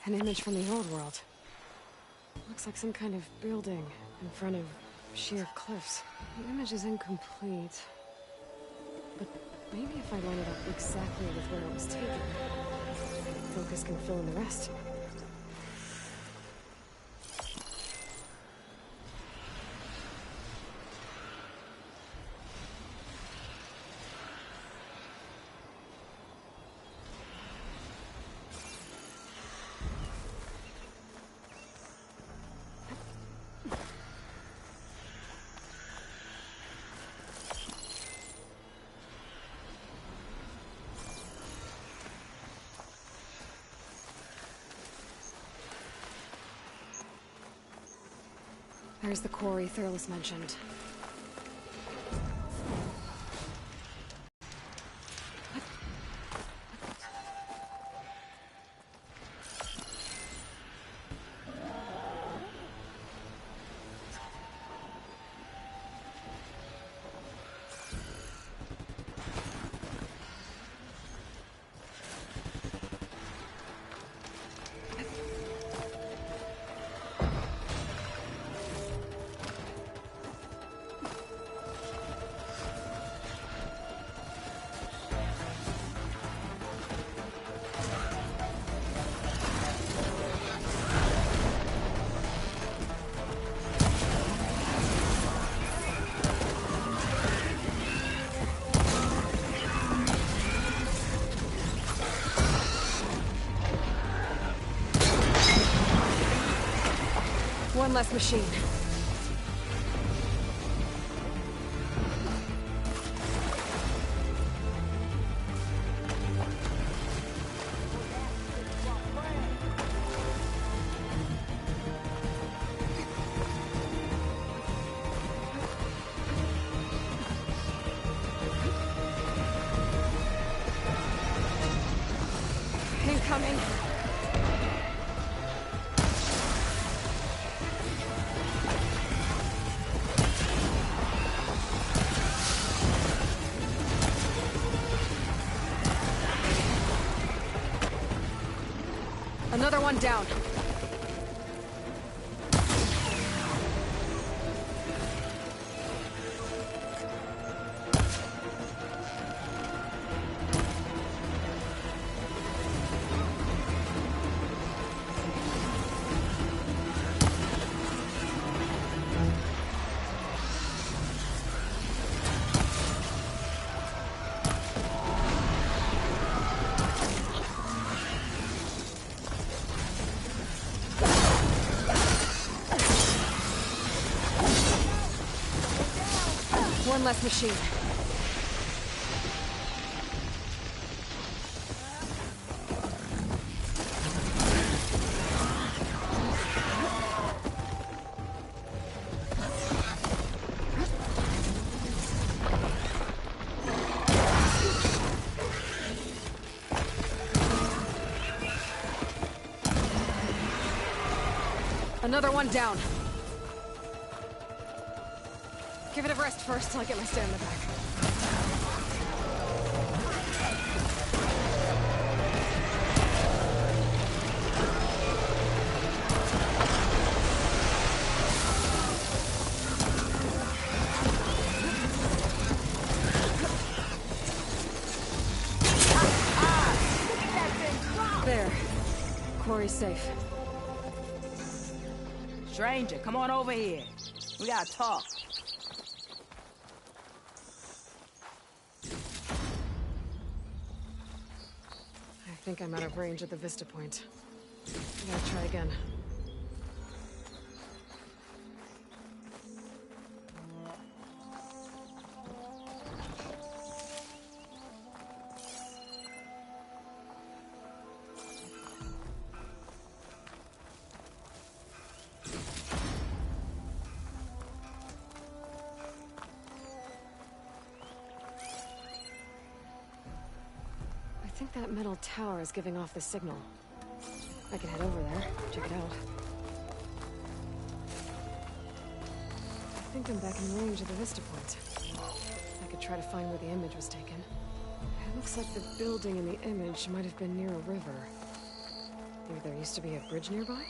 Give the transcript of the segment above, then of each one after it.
An image from the old world. Looks like some kind of building in front of sheer cliffs. The image is incomplete. But maybe if I line it up exactly with where it was taken, focus can fill in the rest. There's the quarry Thurles mentioned. One less machine. Incoming. Another one down. One less machine. Another one down. Give it a rest first till I get my stamina back. There. Quarry's safe. Stranger, come on over here. We gotta talk. I think I'm out of range at the Vista Point. I gotta try again. I think that metal tower is giving off the signal. I can head over there, check it out. I think I'm back in range of the Vista Point. I could try to find where the image was taken. It looks like the building in the image might have been near a river. Maybe Maybe there used to be a bridge nearby?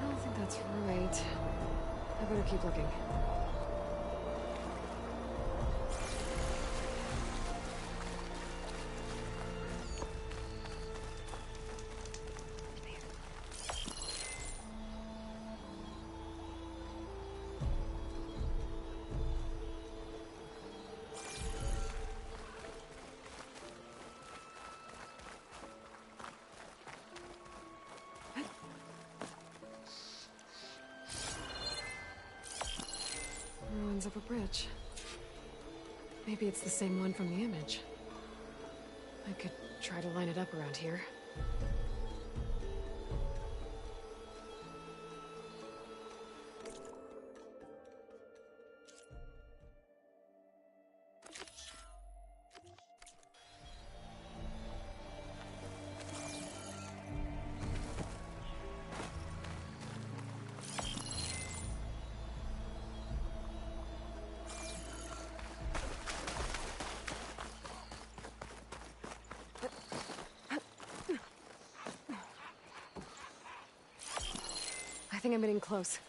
I don't think that's right. I better keep looking. Ruins of a bridge. Maybe it's the same one from the image. I could try to line it up around here. I think I'm getting close.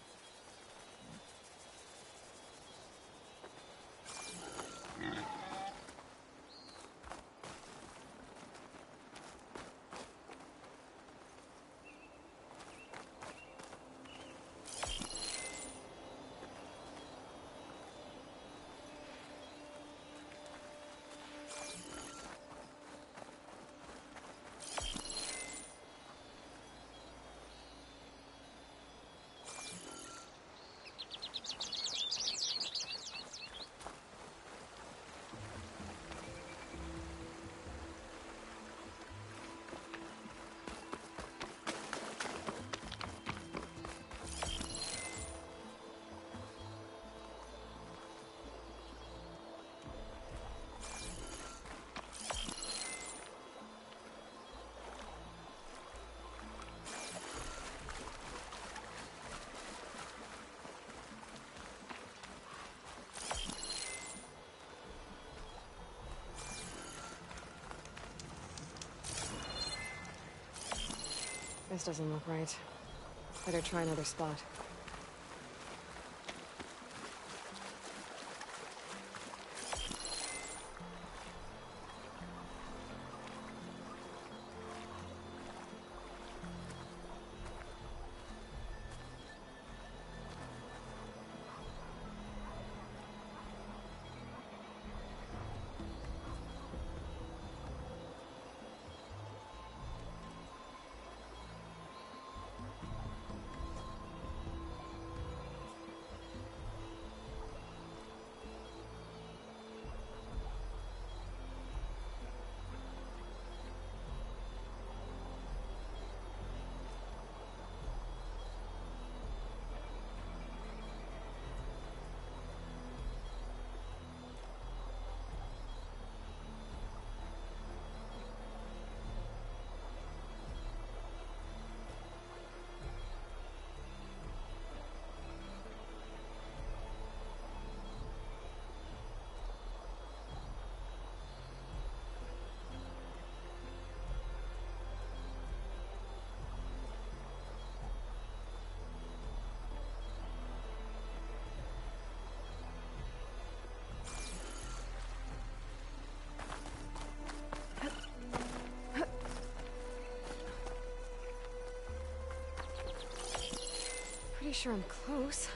This doesn't look right. Better try another spot. Pretty sure I'm close.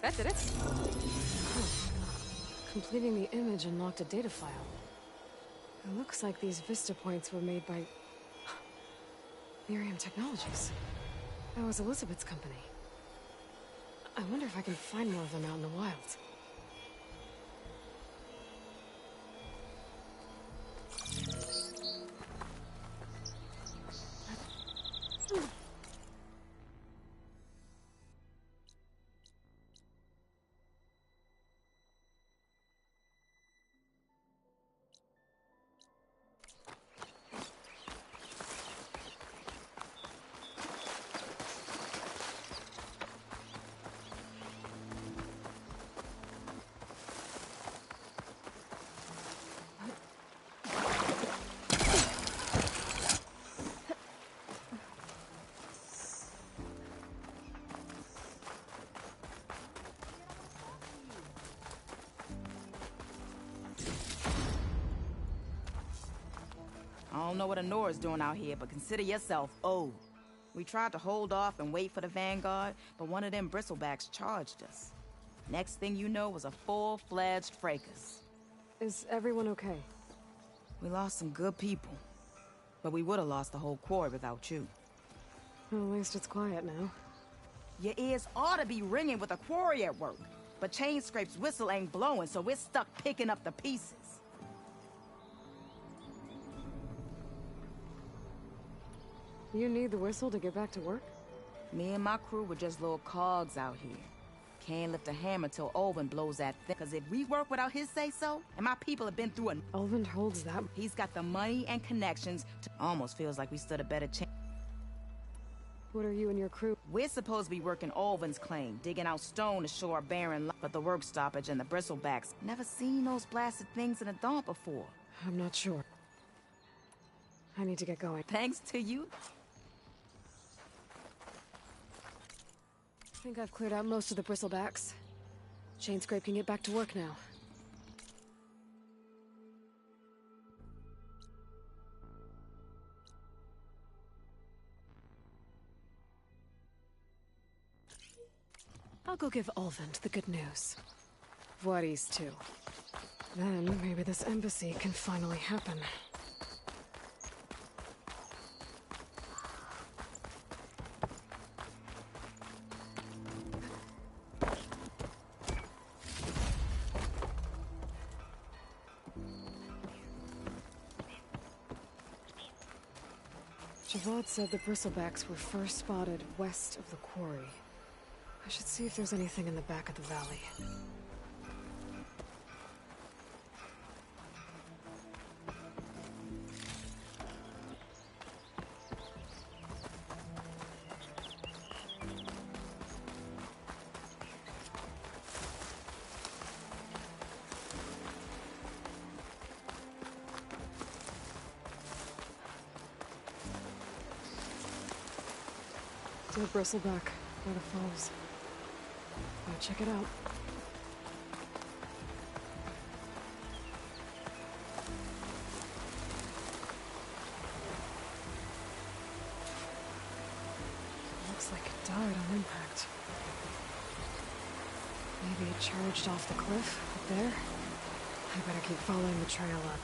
That did it. Huh. Completing the image unlocked a data file. It looks like these Vista points were made by Miriam Technologies. That was Elizabeth's company. I wonder if I can find more of them out in the wild. I don't know what Honora's doing out here, but consider yourself owed. We tried to hold off and wait for the Vanguard, but one of them bristlebacks charged us. Next thing you know was a full-fledged fracas. Is everyone okay? We lost some good people, but we would have lost the whole quarry without you. Well, at least it's quiet now. Your ears ought to be ringing with a quarry at work, but Chainscrape's whistle ain't blowing, so we're stuck picking up the pieces. You need the whistle to get back to work? Me and my crew were just little cogs out here. Can't lift a hammer till Olvin blows that thing. Cause if we work without his say-so, and my people have been through a... Olvin holds that... He's got the money and connections to... Almost feels like we stood a better chance. What are you and your crew? We're supposed to be working Olvin's claim, digging out stone to show our barren but the work stoppage and the bristlebacks. Never seen those blasted things in a dump before. I'm not sure. I need to get going. Thanks to you. I think I've cleared out most of the bristlebacks. Chainscrape can get back to work now. I'll go give Olvin the good news. Voorhis too. Then maybe this embassy can finally happen. Javad said the bristlebacks were first spotted west of the quarry. I should see if there's anything in the back of the valley. To the bristleback by the falls. Gotta check it out. Looks like it died on impact. Maybe it charged off the cliff up there. I better keep following the trail up.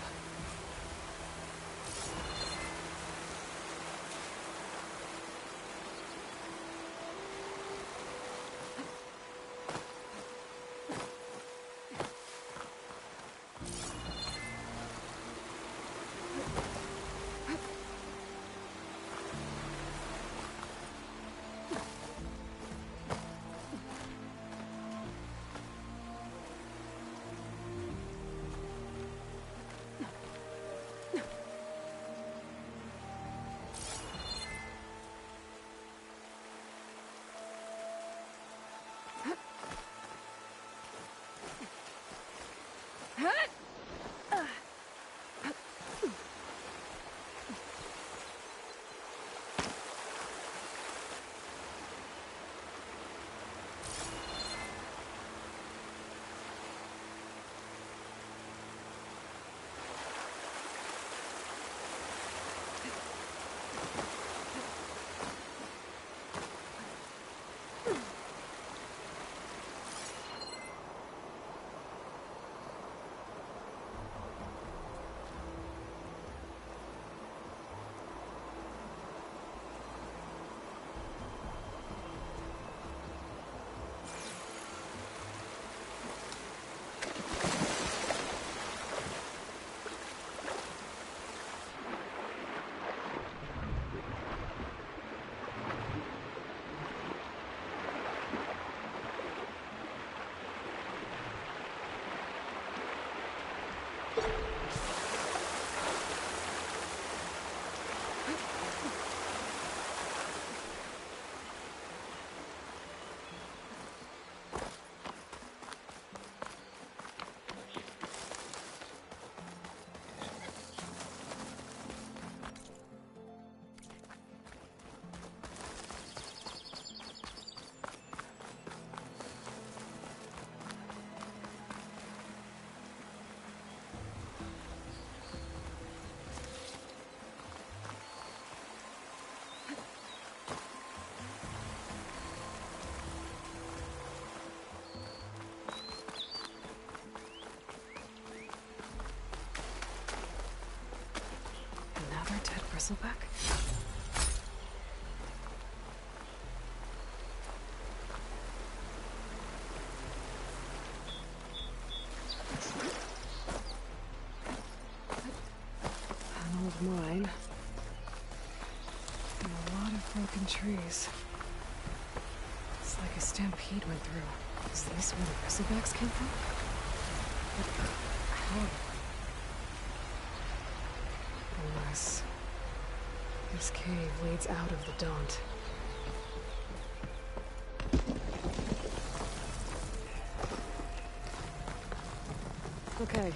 bristleback? An old mine. And a lot of broken trees. It's like a stampede went through. Is this where the bristlebacks came from? But how? Unless this cave leads out of the Daunt. Okay,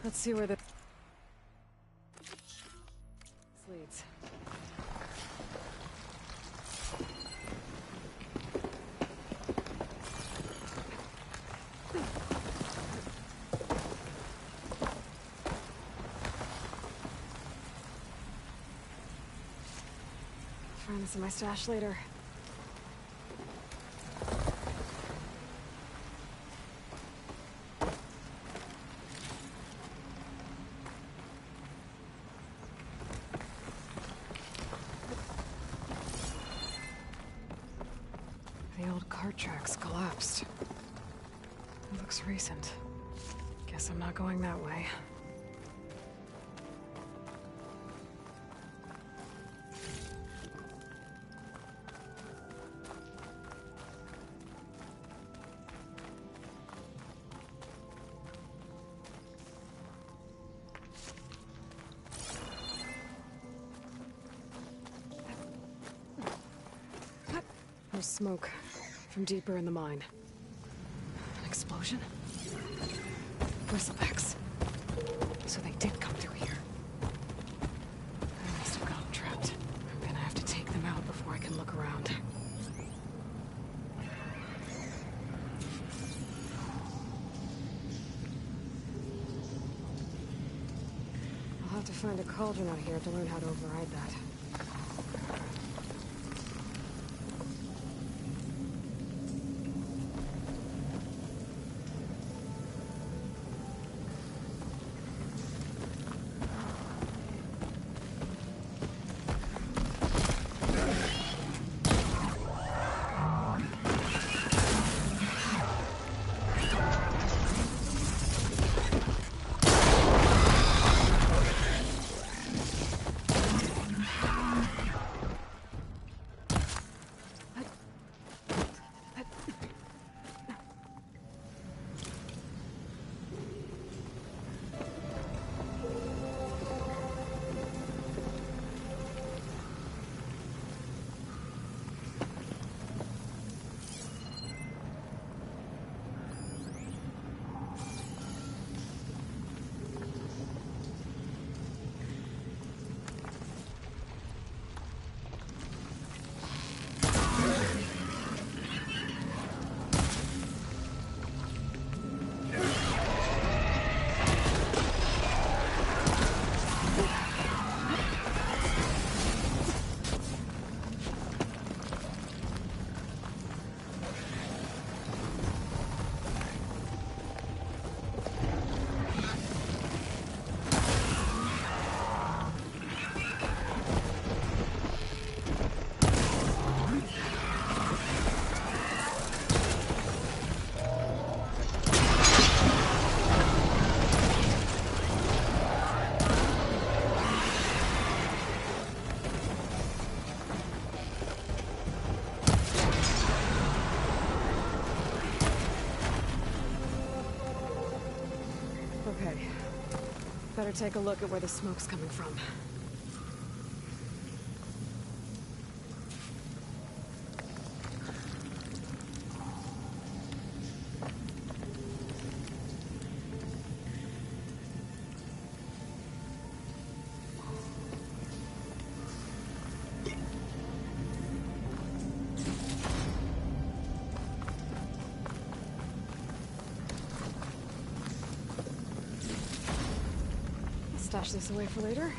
let's see where this leads. Find this in my stash later. The old cart tracks collapsed. It looks recent. Guess I'm not going that way. There's smoke from deeper in the mine. An explosion? Bristlebacks. So they did come through here. I must have gotten trapped. I'm gonna have to take them out before I can look around. I'll have to find a cauldron out here to learn how to override that. Okay. Better take a look at where the smoke's coming from. Stash this away for later.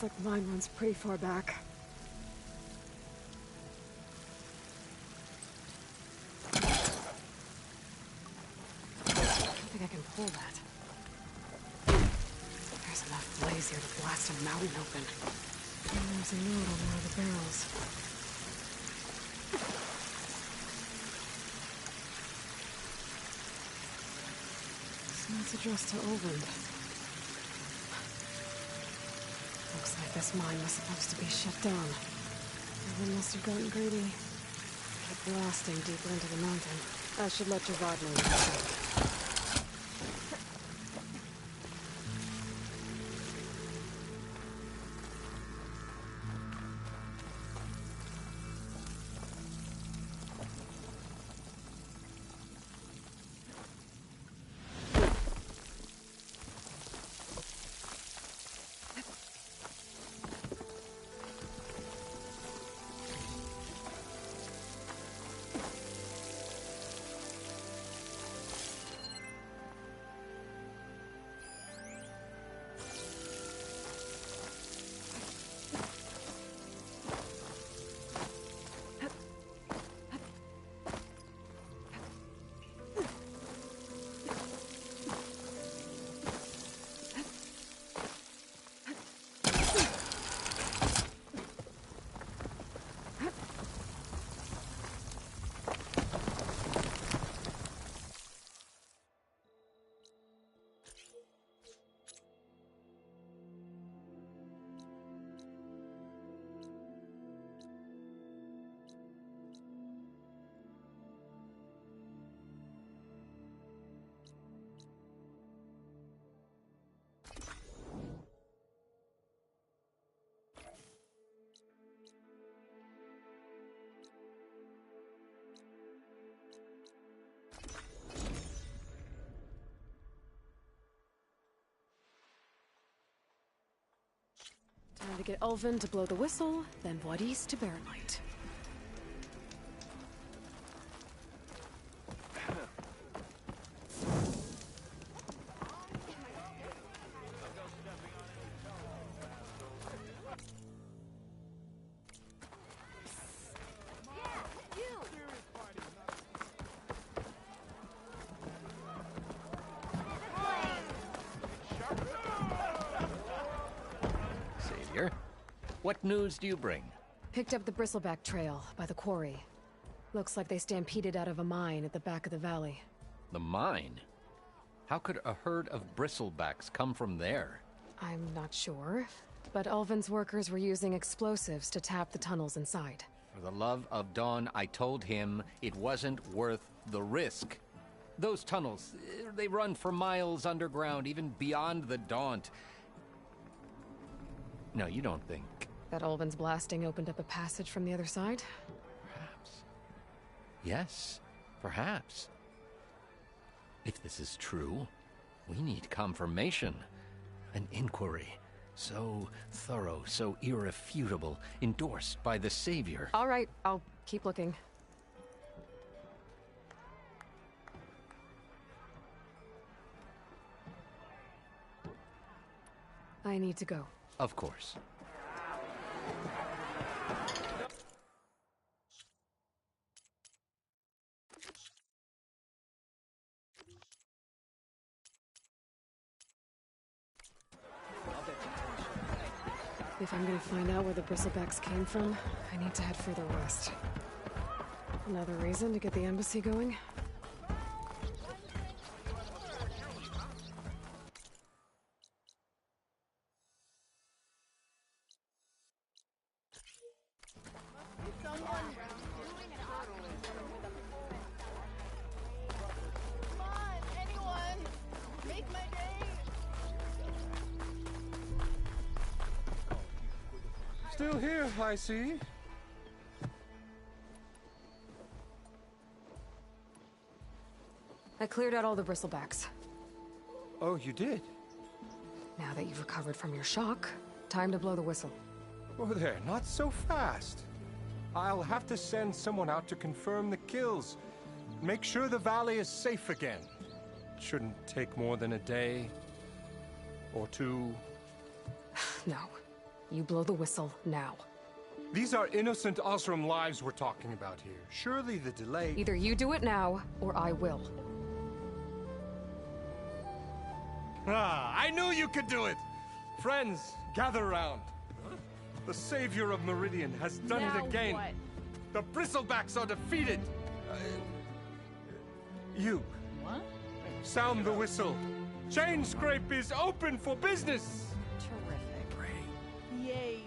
like mine runs pretty far back. I don't think I can pull that. There's enough blaze here to blast a mountain open. And there's a note on one of the barrels. This note's addressed to Olvin. Looks like this mine was supposed to be shut down. Olvin must have gotten greedy. Kept blasting deeper into the mountain. I should let Javad know what to say. Time to get Ulvin to blow the whistle, then Wadis to Baronite. What news do you bring? Picked up the Bristleback Trail by the quarry. Looks like they stampeded out of a mine at the back of the valley. The mine? How could a herd of bristlebacks come from there? I'm not sure, but Ulvin's workers were using explosives to tap the tunnels inside. For the love of Dawn, I told him it wasn't worth the risk. Those tunnels, they run for miles underground, even beyond the Daunt. No, you don't think... That Ulvin's blasting opened up a passage from the other side? Perhaps. Yes, perhaps. If this is true, we need confirmation. An inquiry. So thorough, so irrefutable, endorsed by the Savior. All right, I'll keep looking. I need to go. Of course. If I'm gonna find out where the Bristlebacks came from, I need to head further west. Another reason to get the embassy going? Still here, I see. I cleared out all the Bristlebacks. Oh, you did? Now that you've recovered from your shock, time to blow the whistle. Oh there, not so fast. I'll have to send someone out to confirm the kills. Make sure the valley is safe again. Shouldn't take more than a day or two. No. You blow the whistle now. These are innocent Osram lives we're talking about here. Surely the delay... Either you do it now, or I will. Ah, I knew you could do it! Friends, gather round. The savior of Meridian has done it again. What? The Bristlebacks are defeated. You. What? Sound the whistle. Chainscrape is open for business. Terrific. Yay.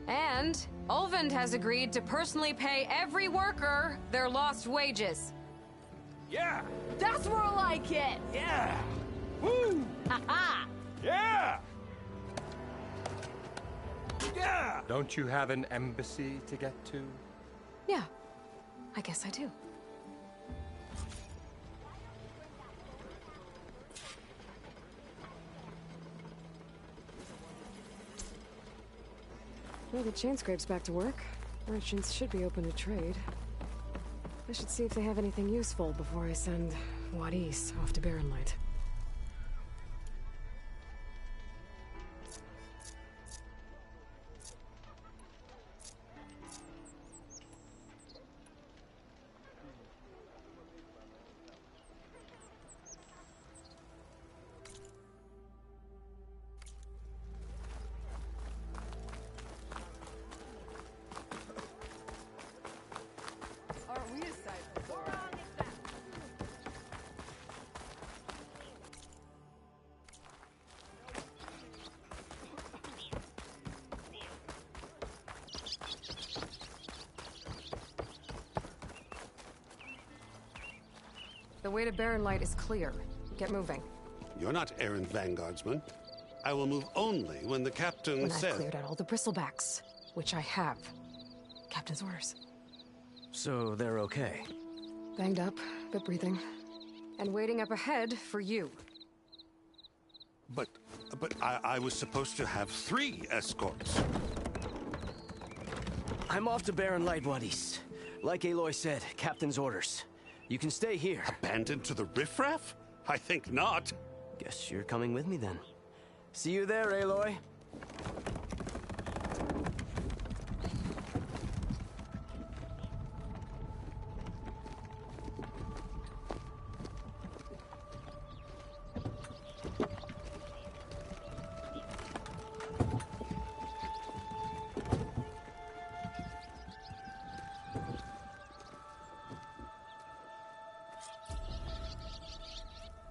And Ulvund has agreed to personally pay every worker their lost wages. Yeah. That's more like it! Yeah. Woo. Ha-ha! Yeah. Yeah. Don't you have an embassy to get to? Yeah, I guess I do. Well, the Chainscrape's back to work. Merchants should be open to trade. I should see if they have anything useful before I send Wadis off to Barren Light. The way to Barren Light is clear. Get moving. You're not errant vanguardsman. I will move only when the captain When says... I've cleared out all the Bristlebacks, which I have. Captain's orders. So they're okay? Banged up, but breathing. And waiting up ahead for you. But I was supposed to have 3 escorts. I'm off to Barren Light, Wadis. Like Aloy said, captain's orders. You can stay here. Abandoned to the riffraff? I think not. Guess you're coming with me then. See you there, Aloy.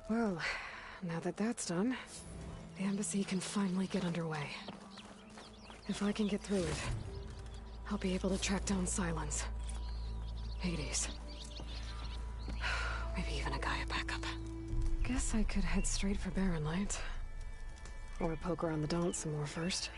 Well, now that that's done, the embassy can finally get underway. If I can get through it, I'll be able to track down Silence. Hades. Maybe even a Gaia backup. Guess I could head straight for Barren Light. Or poke around the Daunt some more first.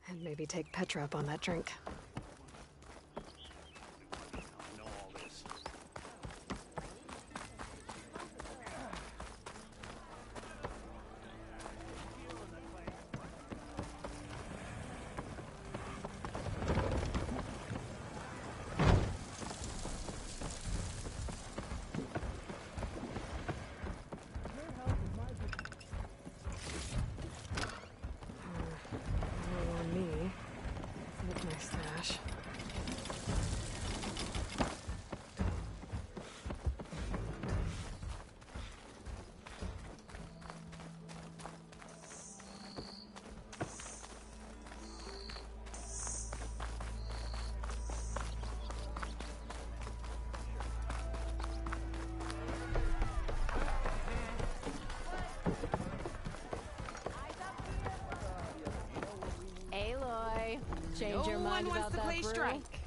And maybe take Petra up on that drink. Aloy, change your mind about that brew? strike.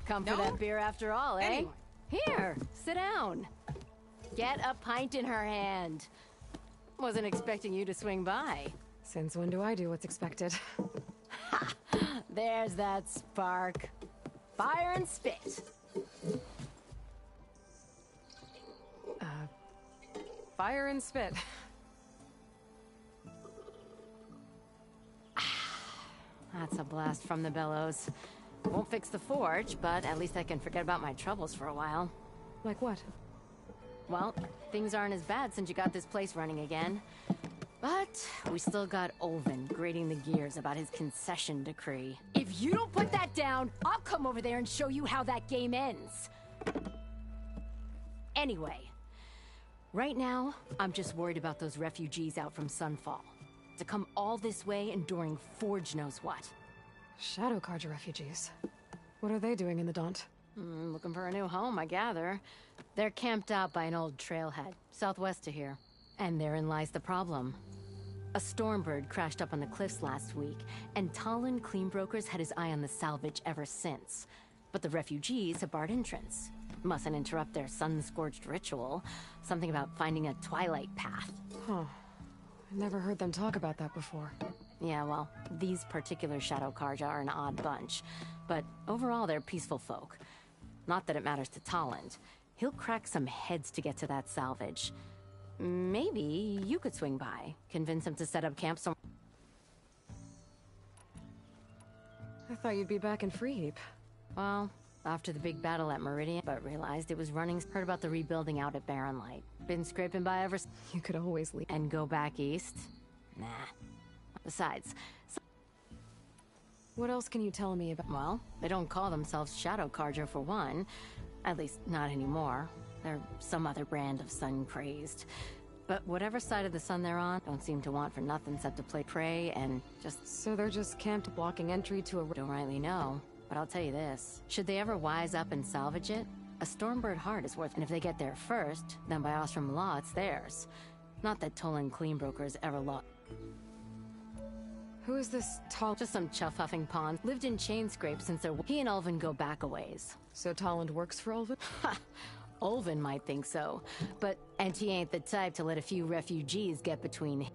Come for No? that beer after all, eh? Anyone. Here, sit down. Get a pint in her hand. Wasn't expecting you to swing by. Since when do I do what's expected? There's that spark. Fire and spit. Fire and spit. That's a blast from the bellows. Won't fix the forge, but at least I can forget about my troubles for a while. Like what? Well, things aren't as bad since you got this place running again. But we still got Olvin grating the gears about his concession decree. If you don't put that down, I'll come over there and show you how that game ends. Anyway, right now, I'm just worried about those refugees out from Sunfall. To come all this way enduring Forge knows what. Shadow Carja refugees. What are they doing in the Daunt? Looking for a new home, I gather. They're camped out by an old trailhead, southwest of here. And therein lies the problem. A Stormbird crashed up on the cliffs last week, and Talon Cleanbrokers had his eye on the salvage ever since. But the refugees have barred entrance. Mustn't interrupt their sun-scorched ritual. Something about finding a twilight path. Huh. I never heard them talk about that before. Yeah, well, these particular Shadow Carja are an odd bunch. But overall, they're peaceful folk. Not that it matters to Talon. He'll crack some heads to get to that salvage. Maybe you could swing by, convince him to set up camp somewhere. I thought you'd be back in Freeheap. Well, after the big battle at Meridian, but realized it was running. Heard about the rebuilding out at Barren Light. Been scraping by ever since. You could always leave. And go back east? Nah. Besides, what else can you tell me about? well, they don't call themselves Shadow Carja for one. At least, not anymore. They're some other brand of sun-crazed. But whatever side of the sun they're on, don't seem to want for nothing except to play prey and just... So they're just camped blocking entry to a... Don't rightly know. But I'll tell you this. Should they ever wise up and salvage it, a Stormbird heart is worth... And if they get there first, then by Ostrom law, it's theirs. Not that Tolan Cleanbrokers ever lost. Who is this tall... Just some chuff-huffing pawn. Lived in Chainscrape since they're... He and Ulvin go back a ways. So Talland works for Ulvin? Ha! Ulvin might think so. But... And he ain't the type to let a few refugees get between...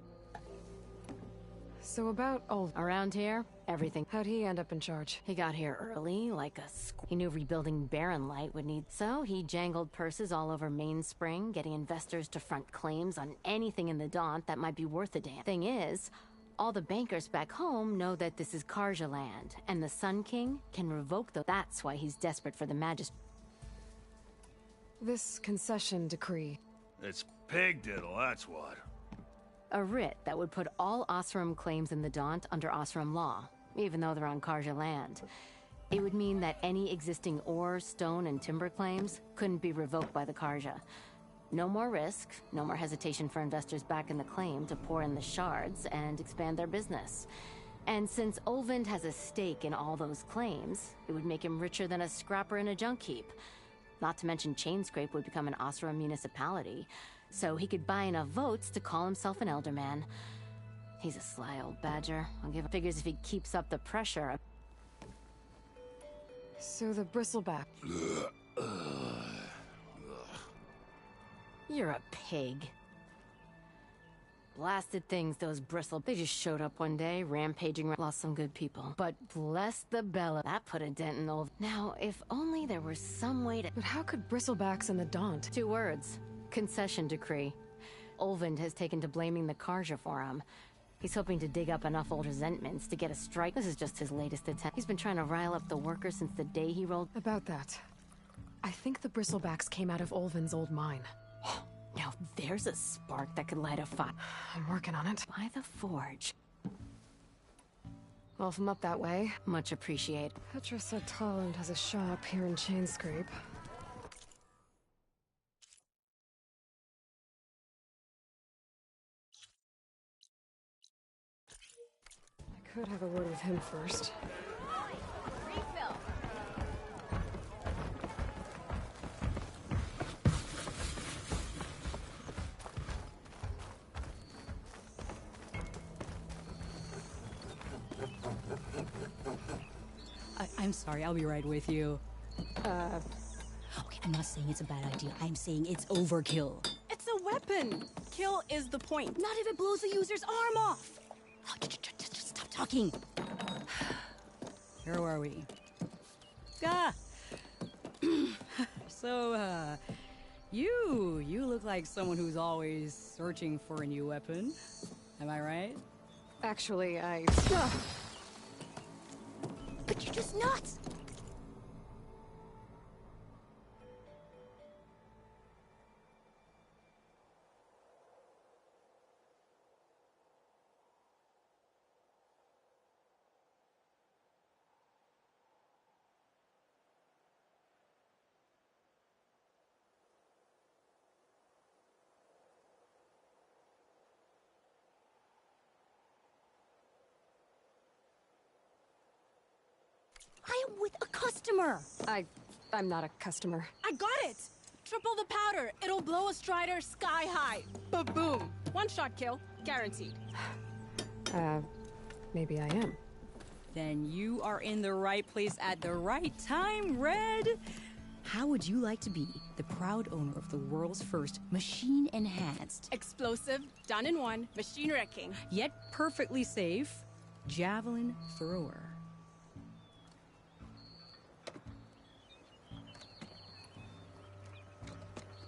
So about Ulvin... Around here, everything... How'd he end up in charge? He got here early, like a He knew rebuilding Barren Light would need... So he jangled purses all over Mainspring, getting investors to front claims on anything in the Daunt that might be worth a damn. Thing is... All the bankers back home know that this is Carja land, and the Sun King can revoke the... That's why he's desperate for the Magistrate. This concession decree. It's pig diddle, that's what. A writ that would put all Osram claims in the Daunt under Osram law, even though they're on Carja land. It would mean that any existing ore, stone, and timber claims couldn't be revoked by the Carja. No more risk, no more hesitation for investors back in the claim to pour in the shards and expand their business. And since Olvind has a stake in all those claims, it would make him richer than a scrapper in a junk heap. Not to mention Chainscrape would become an Osram municipality, so he could buy enough votes to call himself an Elderman. He's a sly old badger. I'll give him figures if he keeps up the pressure. So the bristleback. You're a pig. Blasted things, those bristle. They just showed up one day, rampaging, lost some good people. But bless the Bella, that put a dent in old... Now, if only there was some way to... But how could bristlebacks in the Daunt? 2 words. Concession decree. Olvind has taken to blaming the Carja for him. He's hoping to dig up enough old resentments to get a strike. This is just his latest attempt. He's been trying to rile up the workers since the day he rolled... About that. I think the bristlebacks came out of Olvin's old mine. Now there's a spark that could light a fire. I'm working on it. By the forge. Well, if I'm up that way. Much appreciated. Petra said Talland has a shop here in Chainscrape. I could have a word with him first. Refill. I'm sorry, I'll be right with you. Okay, I'm not saying it's a bad idea. I'm saying it's overkill. It's a weapon! Kill is the point. Not if it blows the user's arm off! Oh, just stop talking. Where are we? Ah! So, you look like someone who's always searching for a new weapon. Am I right? Actually, But you're just nuts! I am with a customer! I'm not a customer. I got it! Triple the powder. It'll blow a Strider sky high. Ba-boom. One-shot kill. Guaranteed. Maybe I am. Then you are in the right place at the right time, Red. How would you like to be the proud owner of the world's first machine-enhanced, Explosive, done in one, machine wrecking, yet perfectly safe, javelin thrower?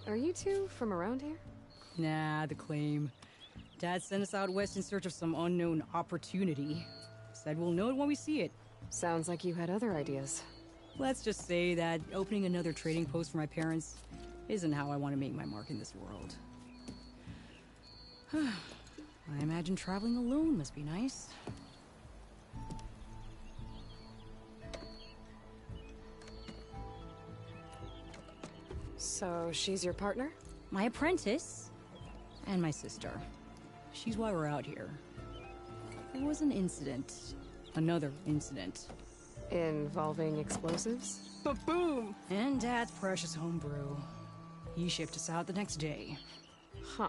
Are you two from around here? Nah, the claim. Dad sent us out west in search of some unknown opportunity. Said we'll know it when we see it. Sounds like you had other ideas. Let's just say that opening another trading post for my parents isn't how I want to make my mark in this world. I imagine traveling alone must be nice. So she's your partner? My apprentice and my sister. She's why we're out here. There was an incident. Another incident. Involving explosives? Ba-boom! And Dad's precious homebrew. He shipped us out the next day. Huh.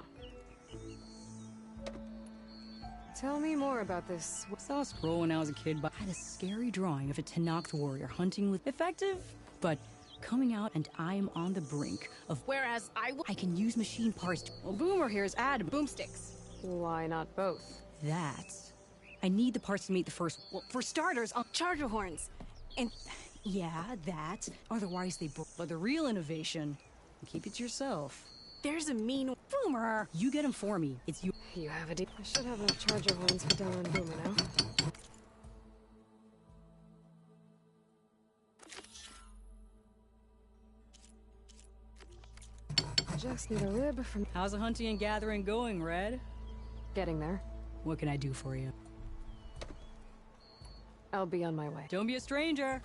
Tell me more about this. Saw a scroll when I was a kid, but had a scary drawing of a Tenakth warrior hunting with effective, but coming out and I'm on the brink of whereas I can use machine parts to... Well, Boomer here's add boomsticks. Why not both? That. I need the parts to meet the first... Well, for starters, charger horns. And yeah, that. Otherwise they broke. But the real innovation, keep it to yourself. There's a mean Boomer. You get him for me. It's you. You have a deal. I should have enough charger horns for Della and Boomer now. Just need a rib from... How's the hunting and gathering going, Red? Getting there. What can I do for you? I'll be on my way. Don't be a stranger.